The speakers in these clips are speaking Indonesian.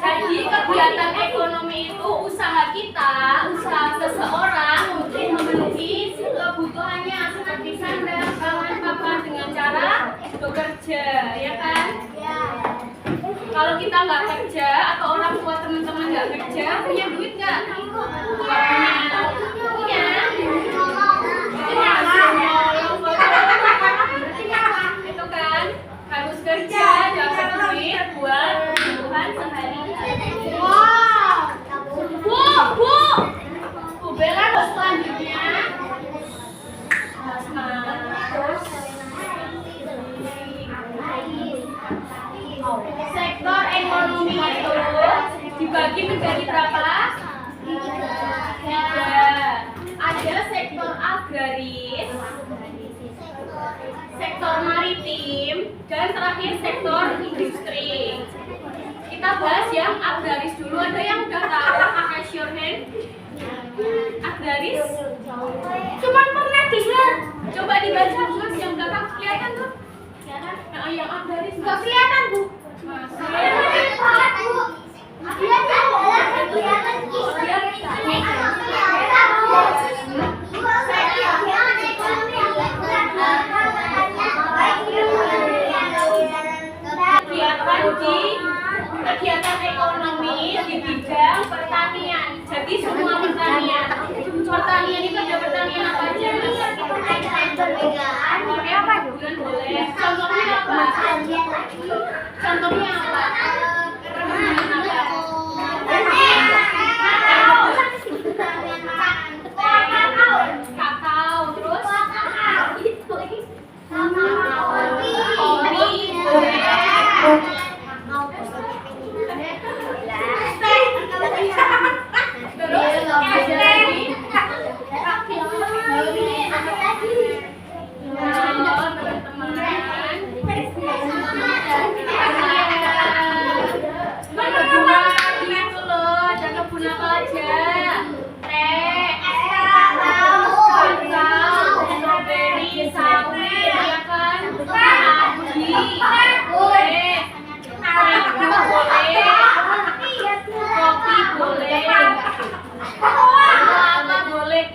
Jadi kegiatan ekonomi itu usaha kita, usaha seseorang untuk memenuhi kebutuhannya seperti sandang, pangan, papan dengan cara bekerja, ya kan? Kalau kita nggak kerja atau orang tua teman-teman nggak kerja, punya duit nggak? Nggak punya. Punya. Itu kan harus kerja, dapat duit buat kebutuhan sehari-hari. Bu Bella, selanjutnya. Sektor ekonomi itu dibagi menjadi berapa? Tiga. Ada sektor agraris, sektor maritim, dan terakhir sektor industri. Kita bahas yang agraris dulu. Ada yang udah tahu? Raise your hand. Agraris? Cuma pernah dengar. Coba dibaca, Mas, yang belakang kelihatan tuh? Nah, yang agraris nggak kelihatan, Bu. Kegiatan ekonomi di bidang pertanian. Jadi semua pertanian. Pertanian itu ada pertanian apa aja, Mas? Oke, apa? Bulan boleh. Contohnya apa? Contohnya apa? Kakao, terus kopi,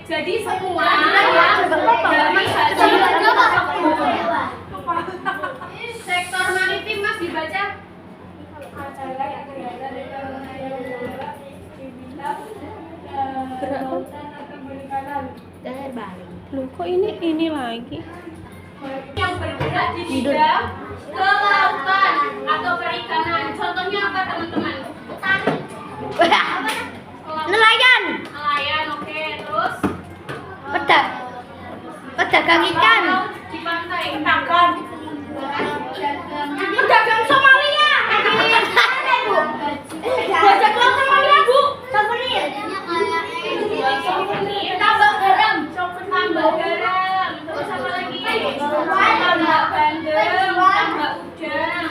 jadi semua yang dari hasil sektor maritim, Mas, dibaca. Loh, kok ini lagi? Yang bergerak di bidang kelautan atau perikanan. Contohnya apa, teman-teman? Nelayan. Nelayan, oke. Terus Pedagang ikan. Di pantai. Pedagang Somalia. Bajak laut Somalia, Bu. Souvenir. Tambah garam. Terus apa lagi? Tambah bandeng, tambah udang.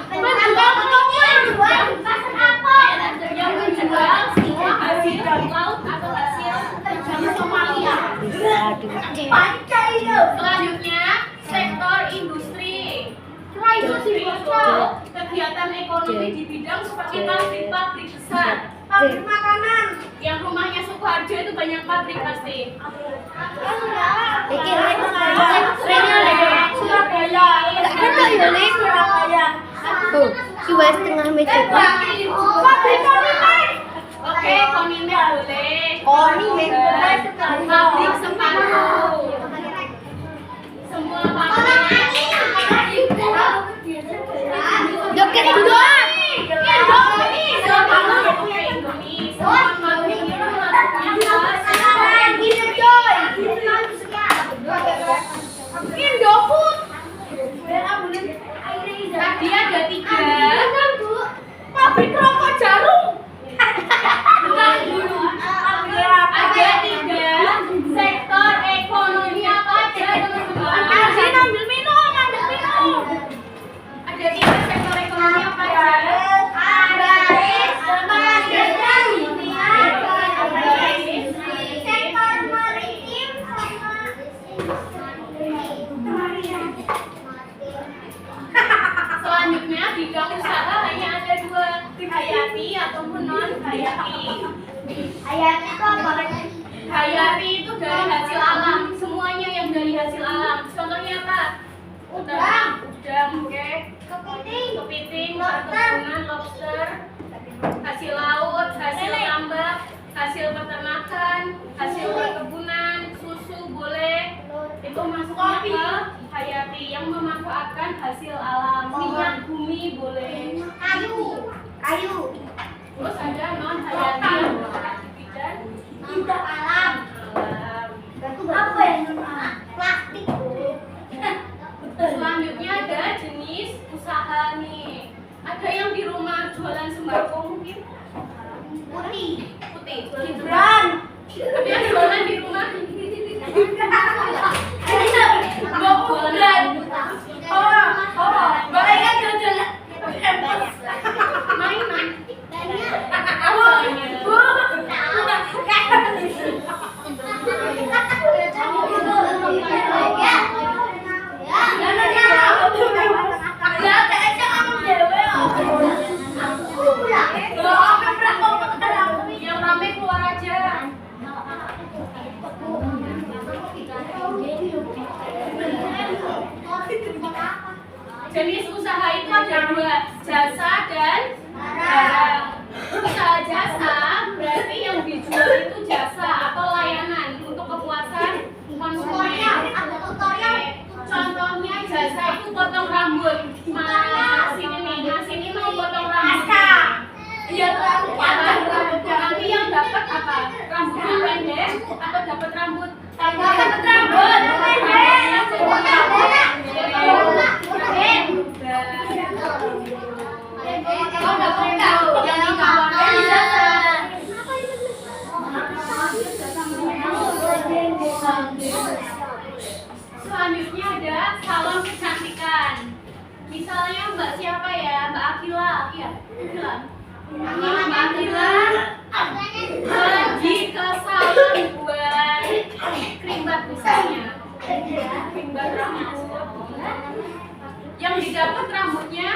Yang menjual semua hasil laut atau hasil Somalia. Selanjutnya sektor industri. Industri itu kegiatan ekonomi di bidang seperti pabrik-pabrik besar. Pabrik makanan. Yang rumahnya Sukoharjo itu banyak pabrik pasti. Tuh, coba setengah meja. Oke, Konimed boleh. Konimed boleh sekali. Pabrik sepatu. Semua pabrik. Joget doang. Indofood. Tadi ada 3. Pabrik rokok Jarum. Ada 3 sektor ekonomi apa aja, teman-teman? Ada 3 sektor ekonomi apa aja? Hayati itu apa? Hayati itu dari hasil alam, semuanya yang dari hasil alam. Contohnya apa? Udang. Udang, oke. Kepiting. Perkebunan, lobster, hasil laut, hasil tambak, hasil peternakan, hasil perkebunan, susu boleh. Itu masuknya ke hayati yang memanfaatkan hasil alam. Minyak bumi boleh. Kayu. Terus ada non hayati yang merupakan bidang Indah alam. alam. Apa yang non alam? Plastik. Selanjutnya ada jenis usaha nih. Ada yang di rumah jualan sembako mungkin? Putih. Gibran. Ada yang jualan di rumah? Mainan. Yang rame keluar aja. Jenis usaha itu ada dua, jasa dan barang. Usaha jasa berarti yang dijual itu jasa atau layanan untuk kepuasan konsumen. Contohnya jasa itu potong rambut. Mas ini mau potong rambut. Iya, nanti yang dapat apa? Rambutnya pendek atau dapat rambut? Dapat rambut. Selanjutnya ada salon kecantikan. Misalnya Mbak siapa ya? Mbak Akila. Iya, Akila. Mbak Akila pergi ke salon buat krimbat misalnya. Krimbat rambut. Yang didapat rambutnya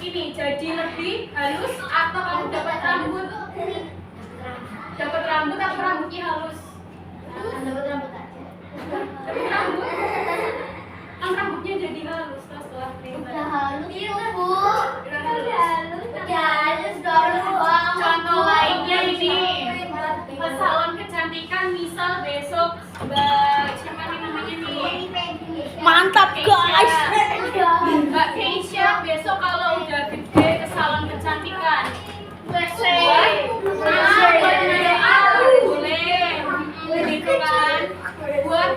ini jadi lebih halus atau kamu dapat rambut atau rambutnya halus? Dapat rambut. Kan rambutnya jadi halus setelah krimbat. Contoh lainnya ini ke salon kecantikan misal besok Mbak siapa nih namanya nih? Mantap guys. Mbak Keisha besok kalau udah gede ke salon kecantikan. Buat boleh, gitu kan? Buat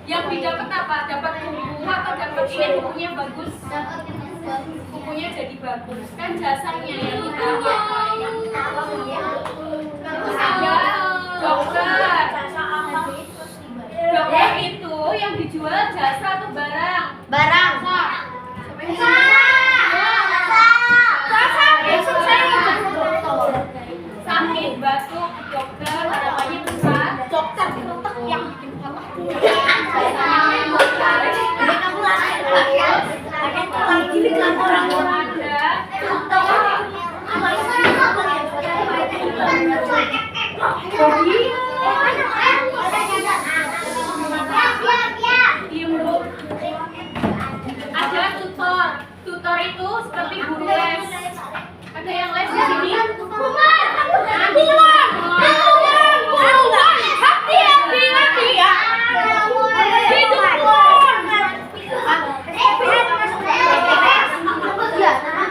yang didapat apa? Dapat kuku atau dapat ini kukunya bagus? Kukunya jadi bagus kan jasanya yang dibayar. Terus ada dokter. Dokter itu yang dijual jasa atau barang? Sakit batuk dokter namanya besar. Dokter yang bikin ada tutor. Tutor itu seperti guru les. Ada yang les di sini?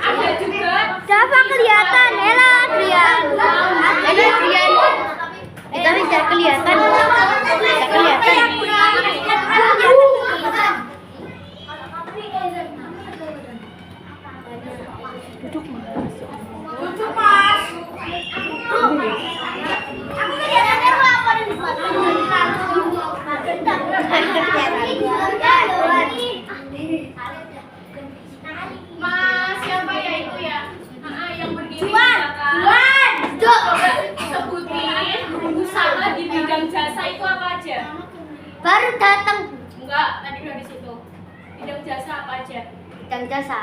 Ada juga. Siapa kelihatan? Ella Adrian. Tapi tidak kelihatan. Tidak kelihatan. Duduk mas. Aku kelihatannya apa di depan? Mas siapa ya itu ya? Yang berdiri di Juan. belakang. Coba sebutin usaha di bidang jasa itu apa aja? Baru datang. Enggak, tadi udah di situ. Bidang jasa apa aja? Bidang jasa.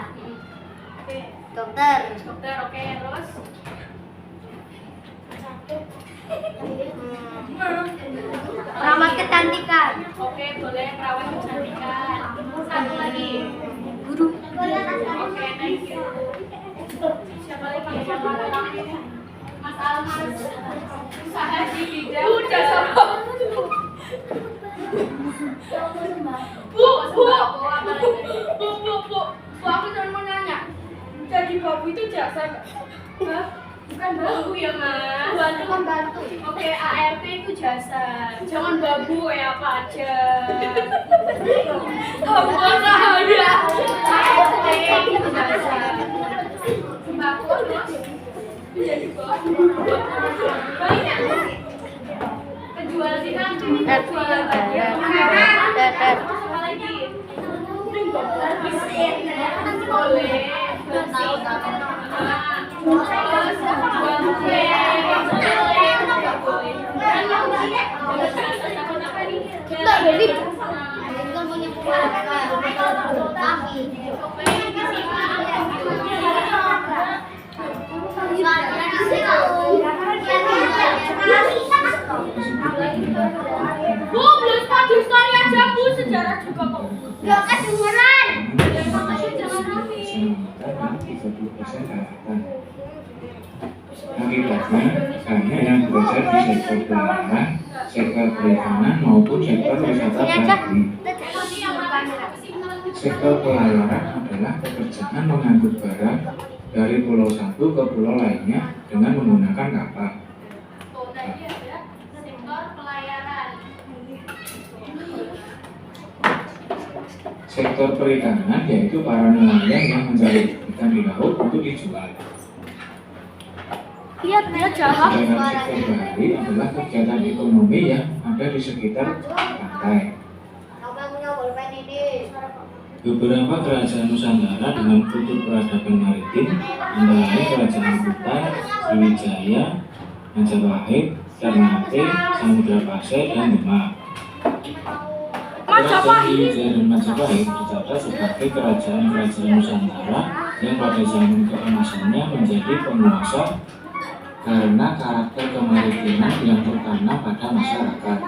Oke. Dokter. Dokter, oke, terus Perawat kecantikan. Oke, boleh perawat kecantikan. Satu lagi. Guru. Oke, thank you. Siapa lagi? Mas Almas. Usaha di bidang. Udah sama. Bu, aku cuma mau nanya. Jadi babu itu jasa nggak? Hah? Bukan babu ya, Mas. Membantu. Oke, ART itu jasa. Jangan babu ya, apa aja. Hamba sahaya. ART itu jasa. Sembako terus jadi babu. Banyak. Kejual di kantin, kejual aja. Apa lagi? Boleh. Bu, belum study story aja, Bu. Sejarah juga kok. Gak kedengeran. Akibatnya, hanya yang bekerja di sektor pelayanan, sektor perikanan maupun sektor wisata bahari. Sektor pelayaran adalah pekerjaan mengangkut barang dari pulau satu ke pulau lainnya dengan menggunakan kapal. Tadi ada sektor pelayaran. Sektor perikanan yaitu para nelayan yang mencari ikan di laut untuk dijual. Lihat dia jahat. Sedangkan sektor bahari adalah kegiatan ekonomi yang ada di sekitar pantai. Beberapa kerajaan Nusantara dengan kultur peradaban maritim antara lain Kerajaan Kutai, Sriwijaya, Majapahit, Ternate, Samudra Pasai, dan Demak. Kerajaan Sriwijaya dan Majapahit tercatat sebagai kerajaan-kerajaan Nusantara yang pada zaman keemasannya menjadi penguasa karena karakter kemaritiman yang tertanam pada masyarakat.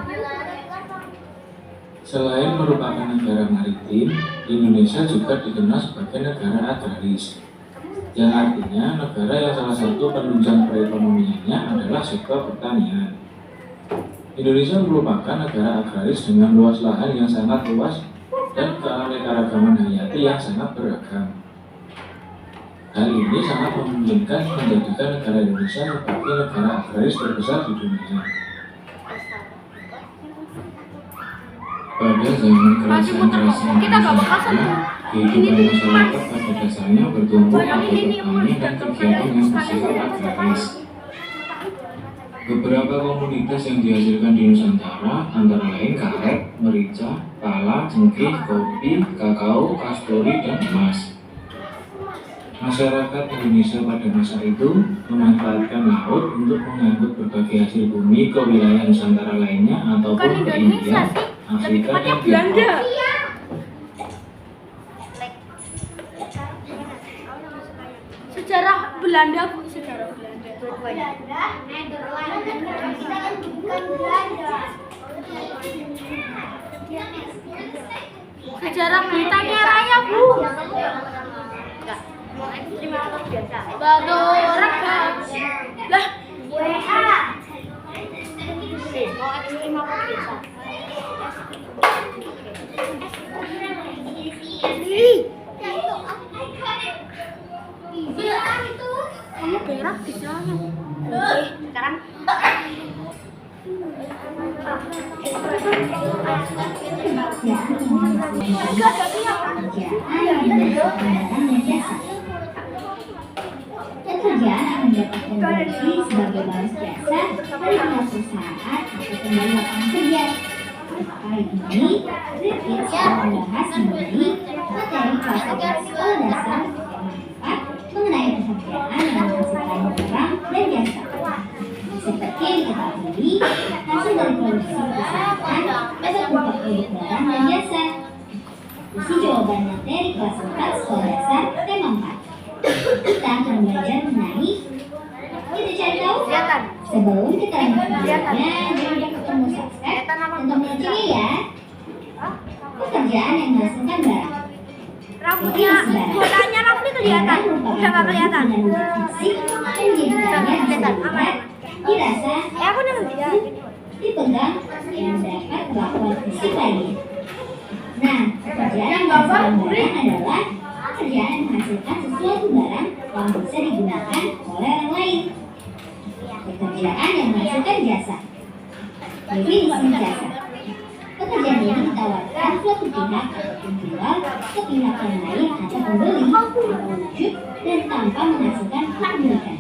Selain merupakan negara maritim, Indonesia juga dikenal sebagai negara agraris, yang artinya negara yang salah satu penunjang perekonomiannya adalah sektor pertanian. Indonesia merupakan negara agraris dengan luas lahan yang sangat luas dan keanekaragaman hayati yang sangat beragam. Hal ini sangat memungkinkan menjadikan negara Indonesia sebagai negara agraris terbesar di dunia. Pada zaman kerajaan-kerajaan Nusantara, kehidupan masyarakat pada dasarnya bertumbuh pada petani dan kegiatan yang bersifat agraris. Beberapa komoditas yang dihasilkan di Nusantara antara lain karet, merica, pala, cengkeh, kopi, kakao, kasturi, dan emas. Masyarakat Indonesia pada masa itu memanfaatkan laut untuk mengangkut berbagai hasil bumi ke wilayah Nusantara lainnya ataupun ke India, Afrika, dan Tiongkok. Sejarah Belanda, Bu. Sejarah Belanda. Sejarah Britania Raya, Bu. Baru rekam. Lah, WA. Mau ekstrim apa biasa? Kamu berak di sana. Sekarang Pekerjaan akan mendapatkan gaji sebagai balas jasa dari pihak perusahaan ataupun dari lapangan kerja. Kali ini, Rifki akan membahas mengenai materi kelas sekolah dasar yang 4 mengenai pekerjaan yang menghasilkan barang dan jasa. Seperti yang diketahui, hasil dari produksi perusahaan dapat berupa produk barang dan jasa. Isi jawaban materi kelas 4 sekolah dasar tema 4. Kita akan belajar mengenai kita cari tahu Sebelum kita lanjut videonya, jangan lupa ketemu subscribe dan tombol loncengnya ya. Pekerjaan yang menghasilkan barang. Rambutnya, kotanya rambutnya kelihatan. Udah nggak kelihatan. Dirasa, Aku udah lihat. dipegang, yang dapat perlakuan fisik lainnya. Nah, pekerjaan yang menghasilkan barang adalah pekerjaan yang menghasilkan sesuatu barang yang bisa digunakan oleh orang lain. Pekerjaan yang menghasilkan jasa. Definisi jasa. Pekerjaan ini ditawarkan suatu pihak atau penjual ke pihak yang lain atau pembeli atau wujud dan tanpa menghasilkan keuntungan.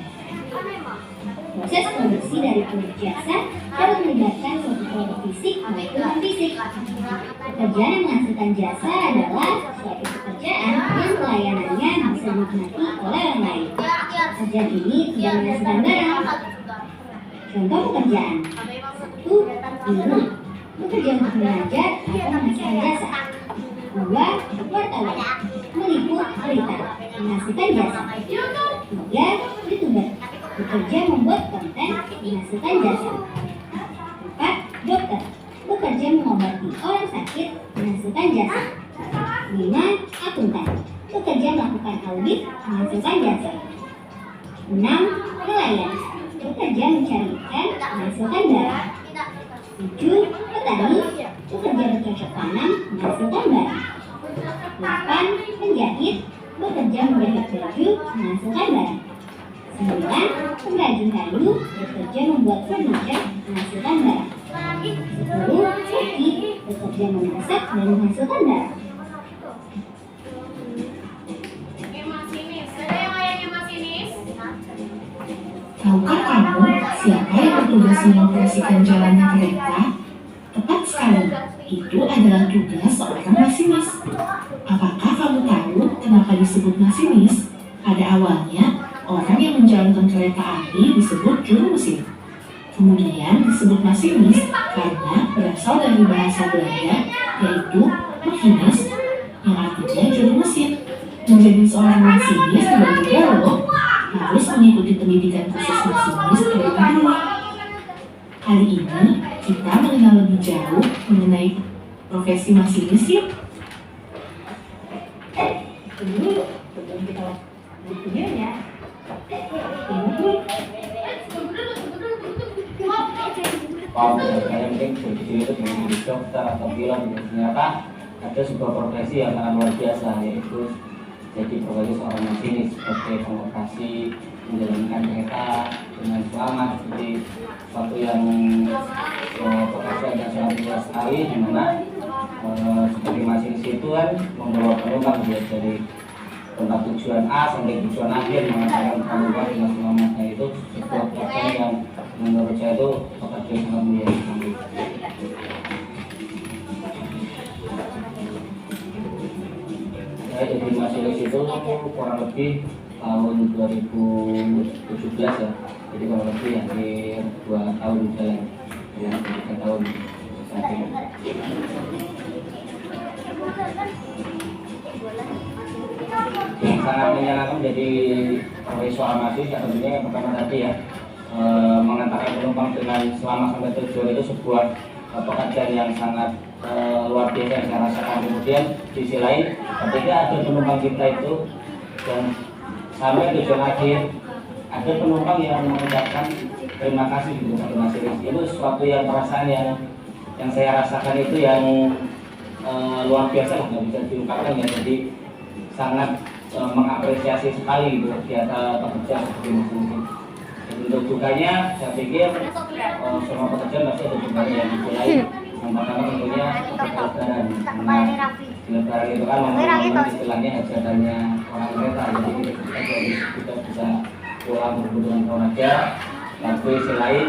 Proses produksi dari produk jasa dapat melibatkan suatu produk fisik maupun non-fisik. Pekerjaan yang menghasilkan jasa adalah suatu pekerjaan yang pelayanannya bisa dinikmati oleh orang lain. Pekerjaan ini tidak menghasilkan barang. Contoh pekerjaan: 1. Guru, bekerja untuk mengajar atau menghasilkan jasa. 2. Wartawan, meliput berita, menghasilkan jasa. 3. YouTuber, bekerja membuat konten, menghasilkan jasa. 4. Dokter, bekerja mengobati orang sakit, menghasilkan jasa. 5. Akuntan, bekerja melakukan audit, menghasilkan jasa. 6. Nelayan, bekerja mencari ikan, menghasilkan barang. 7. Petani, bekerja bercocok tanam, menghasilkan barang. 8. Penjahit, bekerja menjahit baju, menghasilkan barang. 9. Pengrajin kayu, bekerja membuat furniture, menghasilkan barang. 10. Koki, bekerja memasak dan menghasilkan barang. Oke, masinis. Ada yang lainnya masinis? Tahukah kamu siapa yang bertugas mengoperasikan jalannya kereta? Tepat sekali, itu adalah tugas seorang masinis. Apakah kamu tahu kenapa disebut masinis? Pada awalnya, orang yang menjalankan kereta api disebut juru mesin. Kemudian disebut masinis karena berasal dari bahasa Belanda, yaitu machines, yang artinya juru mesin. Menjadi seorang masinis tidak mudah loh, harus mengikuti pendidikan khusus masinis terlebih dahulu. Kali ini kita mengenal lebih jauh mengenai profesi masinis yuk. Tunggu dulu, sebelum kita lanjut videonya. Tunggu dulu. Kalau misalnya mungkin begitu itu menjadi dokter atau pilot, ternyata ada sebuah profesi yang sangat luar biasa, yaitu jadi profesi seorang masinis sebagai pengoperasi menjalankan kereta dengan selamat, seperti suatu yang pekerjaan yang sangat luas sekali, di mana sebagai masinis itu kan membawa penumpang dari tempat tujuan A sampai tujuan akhir, mengantarkan penumpang dengan selamatnya. Itu sebuah pekerjaan yang menurut saya itu pekerjaan sangat mulia sekali. Saya jadi masinis itu kurang lebih tahun 2017 ya, jadi kurang lebih hampir 2 tahun jalan, ya 3 tahun sampai. Yang sangat menyenangkan jadi profesi seorang masinis ya tentunya yang pertama tadi ya, mengantarkan penumpang dengan selamat sampai tujuan itu sebuah pekerjaan yang sangat luar biasa yang saya rasakan. Kemudian di sisi lain ketika ada penumpang kita itu dan sampai tujuan akhir, ada penumpang yang mengucapkan terima kasih kepada masinis. Itu sesuatu yang perasaan yang saya rasakan itu yang luar biasa, nggak bisa diungkapkan ya. Jadi sangat mengapresiasi sekali gitu di atas pekerjaan seperti ini. Untuk dukanya, saya pikir semua pekerjaan pasti ada dukanya yang dimulai. Yang pertama tentunya lebaran. Lebaran itu kan memang istilahnya hajatnya orang kereta, jadi kita bisa pulang berhubung dengan keluarga. Tapi selain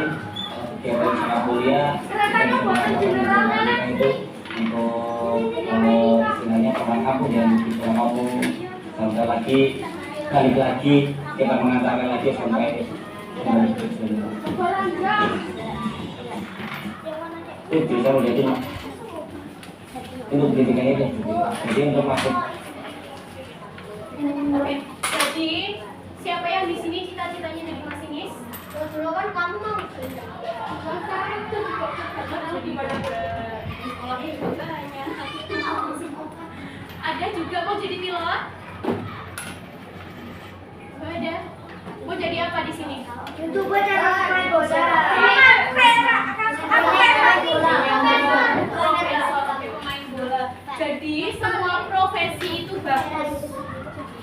kegiatan yang sangat mulia, kita bisa melakukan itu untuk istilahnya orang kampung yang bisa kamu sampai lagi balik lagi, kita mengantarkan lagi sampai itu bisa menjadi untuk pendidikan itu. Jadi untuk masuk. Jadi siapa yang di sini cita-citanya jadi masinis? Dulu kan kamu mau Ada juga mau jadi pilot? Ada. Mau jadi apa di sini? YouTuber cara main bola. Pemain bola. Jadi semua profesi itu bagus.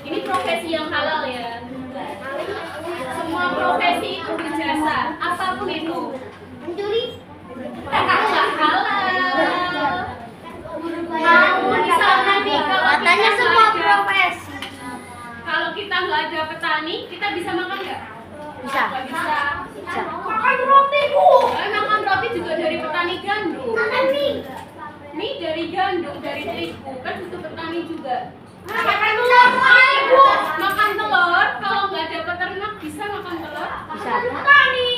Ini profesi yang halal ya. Semua profesi itu berjasa, apapun itu. Mencuri. Nggak halal. Misalnya nih, kalau Katanya kita semua nggak ada- profesi. Kalau kita nggak ada petani, kita bisa makan nggak? Bisa. Nggak bisa. Makan roti, Bu. Makan roti juga dari petani gandum. Makan mie. Mie dari gandum, dari terigu, kan butuh petani juga. Makan telur, Bu. Makan telur, kalau nggak ada peternak bisa makan telur? Bisa. Petani.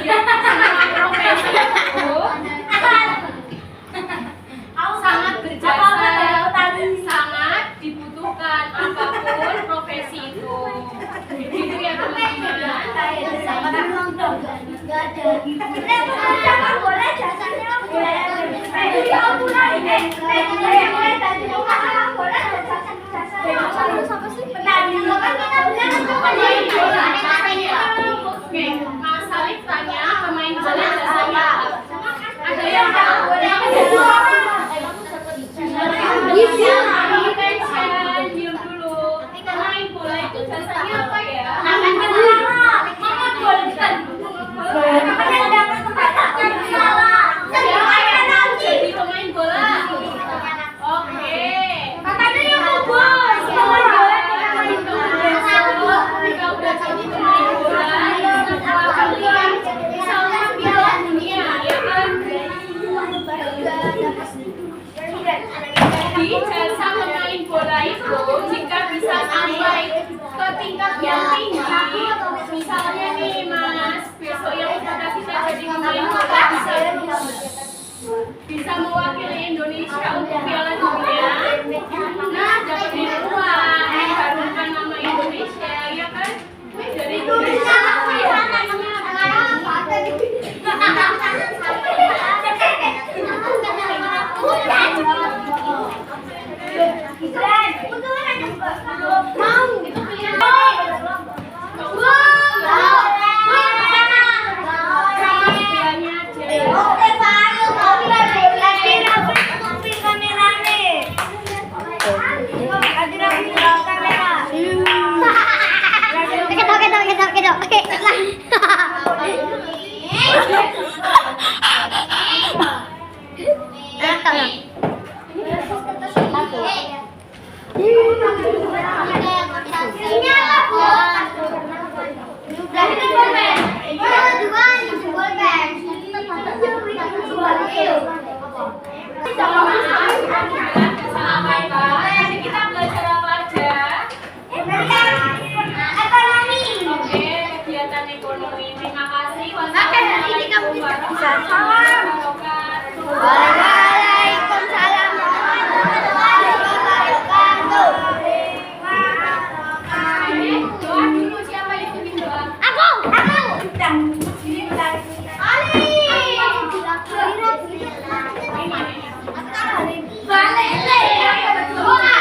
Ya, semua profesi itu sangat berjasa, sangat dibutuhkan apapun profesi itu. Gitu ya teman-teman. Oke, Mas Salih tanya pemain bola jasanya apa? Ada yang tahu? Diam dulu. Pemain bola itu jasanya apa ya? Siapa yang mau jadi pemain bola? Oke. Jika udah jadi pemain bola, setelah kalian misalnya Piala Dunia, ya kan? Jadi jasa pemain bola itu jika bisa sampai ke tingkat yang tinggi, misalnya nih Mas, besok yang udah kita jadi pemain bola bisa mewakili Indonesia untuk Piala Dunia. Nah, dapetin uang, mengharumkan nama Indonesia, ya kan? Dari Indonesia, Jadi kita belajar apa aja? Oke, kegiatan ekonomi. Terima kasih. Wassalamualaikum warahmatullahi wabarakatuh. Waalaikumsalam warahmatullahi wabarakatuh. Doa dulu, siapa yang bikin doa? Aku. Balik. Doa.